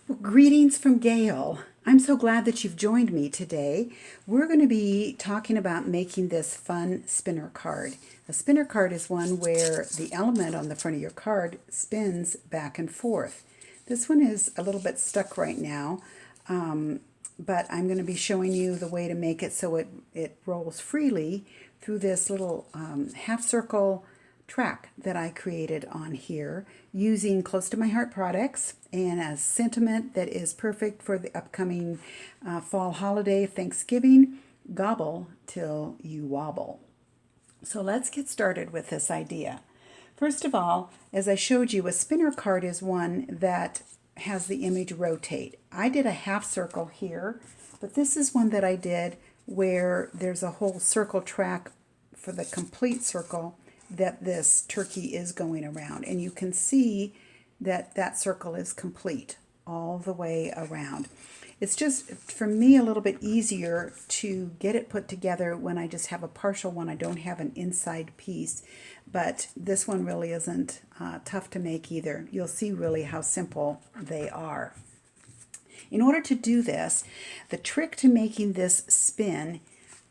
Well, greetings from Gail. I'm so glad that you've joined me today. We're going to be talking about making this fun spinner card. A spinner card is one where the element on the front of your card spins back and forth. This one is a little bit stuck right now, but I'm going to be showing you the way to make it so it rolls freely through this little half circle track that I created on here using Close to My Heart products and a sentiment that is perfect for the upcoming fall holiday, Thanksgiving. Gobble till you wobble. So let's get started with this idea. First of all, as I showed you, a spinner card is one that has the image rotate. I did a half circle here, but this is one that I did where there's a whole circle track for the complete circle that this turkey is going around. And you can see that that circle is complete all the way around. It's just, for me, a little bit easier to get it put together when I just have a partial one. I don't have an inside piece, but this one really isn't tough to make either. You'll see really how simple they are. In order to do this, the trick to making this spin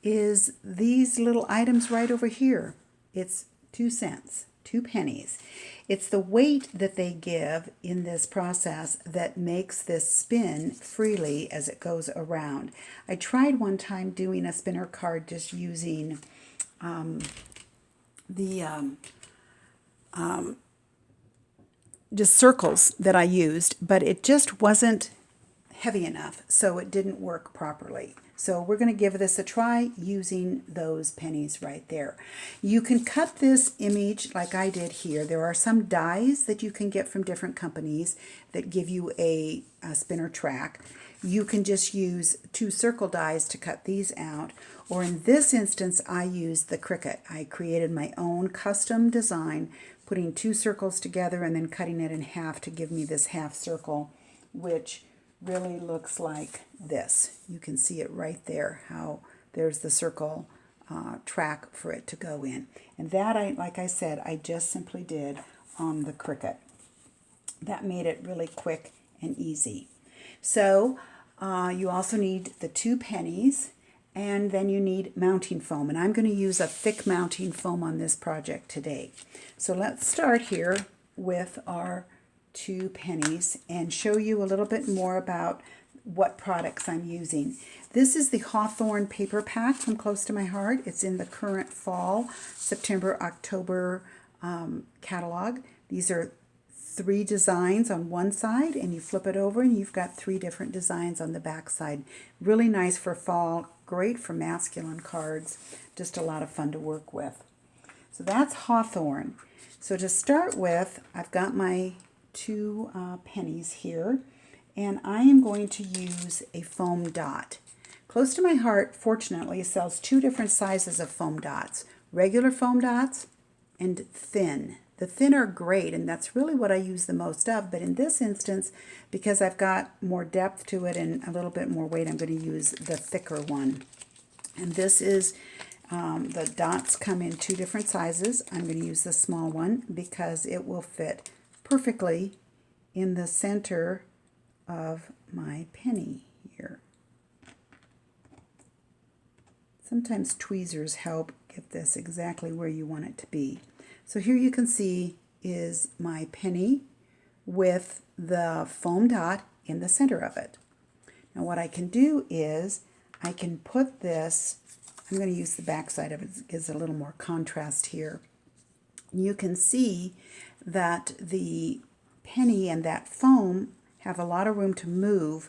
is these little items right over here. It's 2 cents, 2 pennies. It's the weight that they give in this process that makes this spin freely as it goes around. I tried one time doing a spinner card just using just circles that I used, but it just wasn't heavy enough, so it didn't work properly. So we're going to give this a try using those pennies right there. You can cut this image like I did here. There are some dies that you can get from different companies that give you a spinner track. You can just use 2 circle dies to cut these out, or in this instance I used the Cricut. I created my own custom design, putting 2 circles together and then cutting it in half to give me this half circle, which really looks like this. You can see it right there, how there's the circle track for it to go in. And that, like I said, I just simply did on the Cricut. That made it really quick and easy. So you also need the 2 pennies, and then you need mounting foam. And I'm going to use a thick mounting foam on this project today. So let's start here with our 2 pennies and show you a little bit more about what products I'm using. This is the Hawthorne paper pack from Close to My Heart. It's in the current fall, September, October catalog. These are 3 designs on one side, and you flip it over and you've got 3 different designs on the back side. Really nice for fall, great for masculine cards, just a lot of fun to work with. So that's Hawthorne. So to start with, I've got my 2 pennies here, and I am going to use a foam dot. Close to My Heart, fortunately, sells 2 different sizes of foam dots, regular foam dots and thin. The thin are great, and that's really what I use the most of, but in this instance, because I've got more depth to it and a little bit more weight, I'm going to use the thicker one. And this is, the dots come in 2 different sizes. I'm going to use the small one because it will fit perfectly in the center of my penny here. Sometimes tweezers help get this exactly where you want it to be. So here you can see is my penny with the foam dot in the center of it. Now what I can do is I can put this, I'm going to use the back side of it, it gives a little more contrast here. You can see that the penny and that foam have a lot of room to move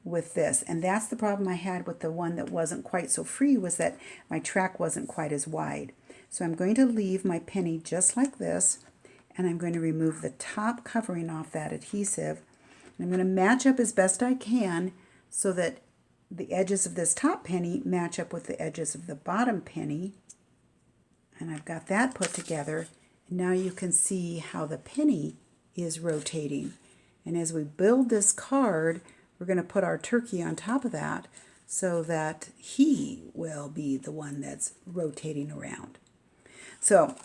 with this, and that's the problem I had with the one that wasn't quite so free, was that my track wasn't quite as wide. So I'm going to leave my penny just like this, and I'm going to remove the top covering off that adhesive, and I'm going to match up as best I can so that the edges of this top penny match up with the edges of the bottom penny, and I've got that put together. Now you can see how the penny is rotating. And as we build this card, we're going to put our turkey on top of that so that he will be the one that's rotating around. So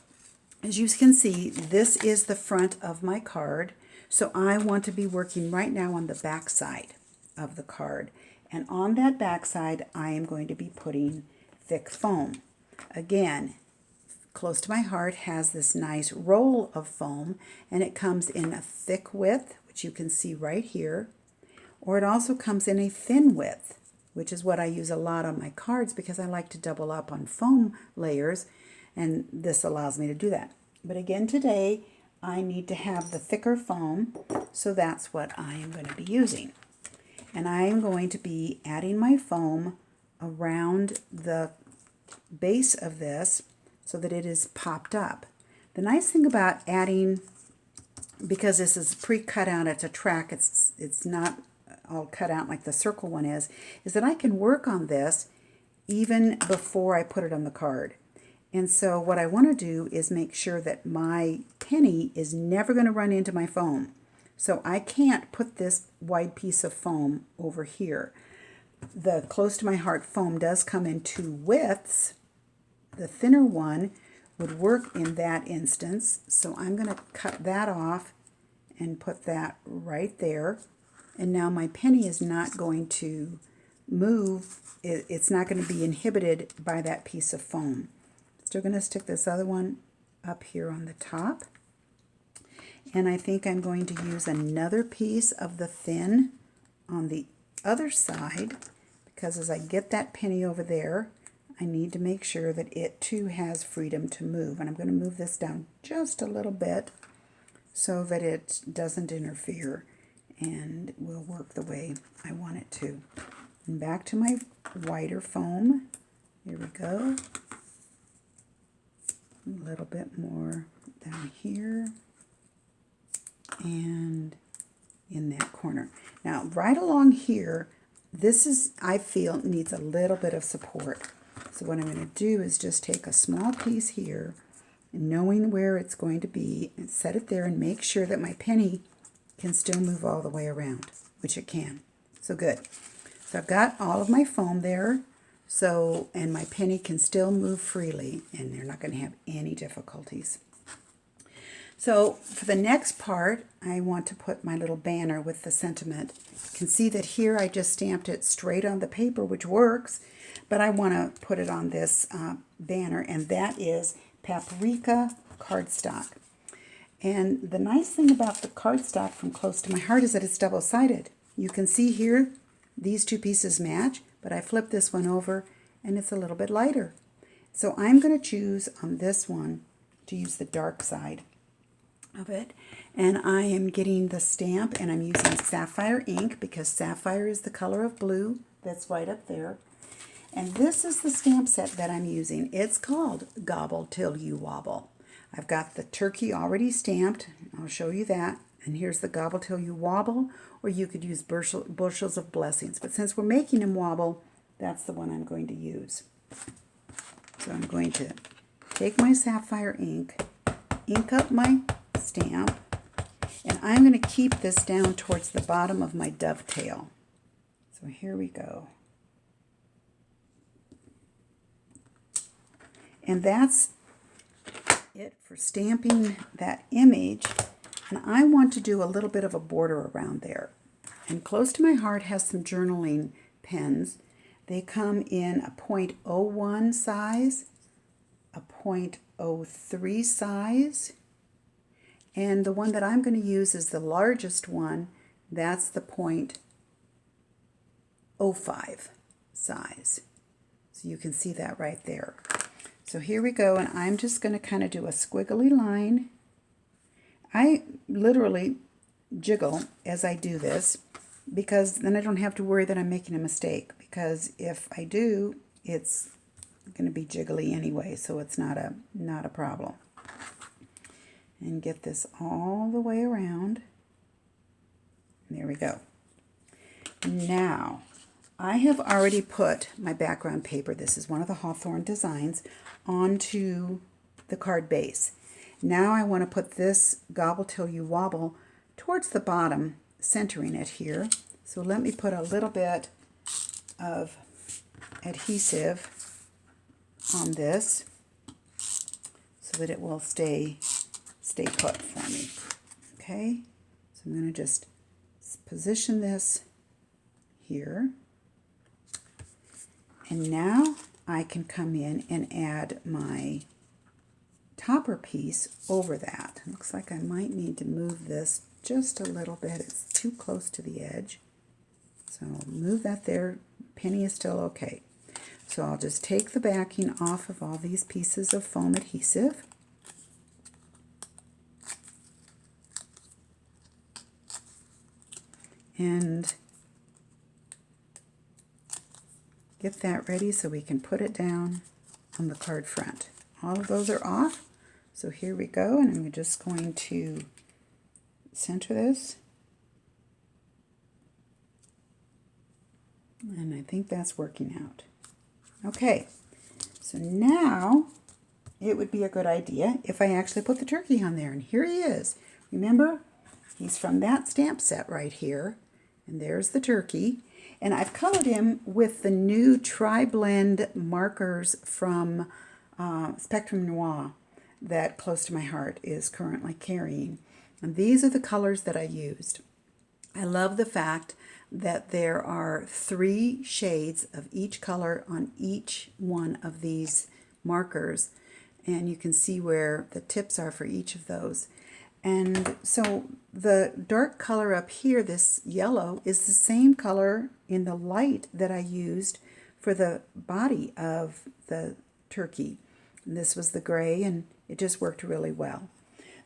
as you can see, this is the front of my card So I want to be working right now on the back side of the card. And on that back side, I am going to be putting thick foam. Again, Close to My Heart has this nice roll of foam, and it comes in a thick width, which you can see right here, or it also comes in a thin width, which is what I use a lot on my cards because I like to double up on foam layers, and this allows me to do that. But again, today I need to have the thicker foam, so that's what I am going to be using. And I am going to be adding my foam around the base of this so that it is popped up. The nice thing about adding, because this is pre-cut out, it's a track, it's not all cut out like the circle one is that I can work on this even before I put it on the card. And so what I want to do is make sure that my penny is never going to run into my foam. So I can't put this wide piece of foam over here. The Close to My Heart foam does come in two widths. The thinner one would work in that instance. So I'm going to cut that off and put that right there. And now my penny is not going to move. It's not going to be inhibited by that piece of foam. Still going to stick this other one up here on the top. And I think I'm going to use another piece of the thin on the other side, because as I get that penny over there, I need to make sure that it too has freedom to move. And I'm going to move this down just a little bit so that it doesn't interfere and will work the way I want it to. And back to my whiter foam. Here we go. A little bit more down here and in that corner. Now, right along here, this is, I feel, needs a little bit of support. So what I'm going to do is just take a small piece here, and knowing where it's going to be, and set it there and make sure that my penny can still move all the way around, which it can. So good. So I've got all of my foam there, and my penny can still move freely, and they're not going to have any difficulties. So for the next part, I want to put my little banner with the sentiment. You can see that here I just stamped it straight on the paper, which works, but I want to put it on this banner, and that is Paprika cardstock. And the nice thing about the cardstock from Close to My Heart is that it's double-sided. You can see here these two pieces match, but I flip this one over and it's a little bit lighter. So I'm going to choose on this one to use the dark side of it. And I am getting the stamp, and I'm using sapphire ink because sapphire is the color of blue that's right up there. And this is the stamp set that I'm using. It's called Gobble Till You Wobble. I've got the turkey already stamped. I'll show you that. And here's the Gobble Till You Wobble, or you could use Bushels of Blessings. But since we're making them wobble, that's the one I'm going to use. So I'm going to take my sapphire ink up my stamp, and I'm going to keep this down towards the bottom of my dovetail. So here we go. And that's it for stamping that image. And I want to do a little bit of a border around there. And Close to My Heart has some journaling pens. They come in a .01 size, a .03 size, and the one that I'm going to use is the largest one. That's the .05 size. So you can see that right there. So here we go, and I'm just going to kind of do a squiggly line. I literally jiggle as I do this, because then I don't have to worry that I'm making a mistake, because if I do, it's going to be jiggly anyway, so it's not a problem. And get this all the way around. There we go. Now, I have already put my background paper, this is one of the Hawthorne designs, onto the card base. Now I want to put this Gobble Till You Wobble towards the bottom, centering it here. So let me put a little bit of adhesive on this so that it will stay put for me. Okay, so I'm going to just position this here. And now I can come in and add my topper piece over that. Looks like I might need to move this just a little bit. It's too close to the edge. So I'll move that there. Penny is still okay. So I'll just take the backing off of all these pieces of foam adhesive. And get that ready so we can put it down on the card front. All of those are off. So here we go, and I'm just going to center this. And I think that's working out. Okay, so now it would be a good idea if I actually put the turkey on there. And here he is. Remember, he's from that stamp set right here. And there's the turkey. And I've colored him with the new Tri-Blend markers from Spectrum Noir that Close to My Heart is currently carrying. And these are the colors that I used. I love the fact that there are 3 shades of each color on each one of these markers. And you can see where the tips are for each of those. And so the dark color up here, this yellow, is the same color in the light that I used for the body of the turkey. And this was the gray, and it just worked really well.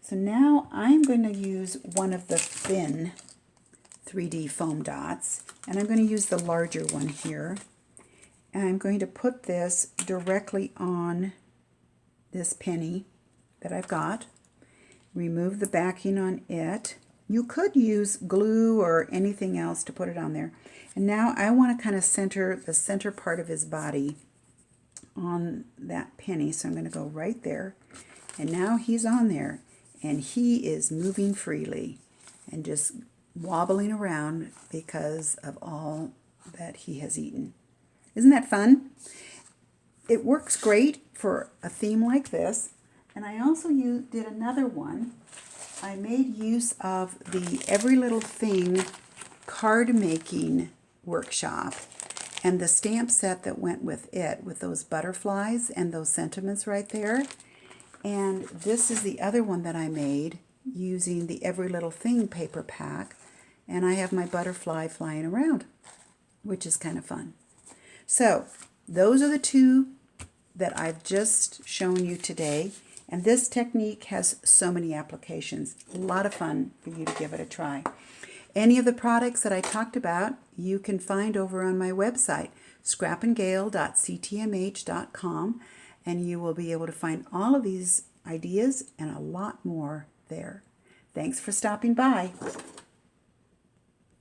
So now I'm going to use one of the thin 3D foam dots, and I'm going to use the larger one here. And I'm going to put this directly on this penny that I've got. Remove the backing on it. You could use glue or anything else to put it on there. And now I want to kind of center the center part of his body on that penny. So I'm going to go right there. And now he's on there. And he is moving freely and just wobbling around because of all that he has eaten. Isn't that fun? It works great for a theme like this. And I also did another one. I made use of the Every Little Thing card making workshop and the stamp set that went with it, with those butterflies and those sentiments right there. And this is the other one that I made using the Every Little Thing paper pack. And I have my butterfly flying around, which is kind of fun. So those are the 2 that I've just shown you today. And this technique has so many applications. A lot of fun for you to give it a try. Any of the products that I talked about, you can find over on my website, scrapandgale.ctmh.com, and you will be able to find all of these ideas and a lot more there. Thanks for stopping by.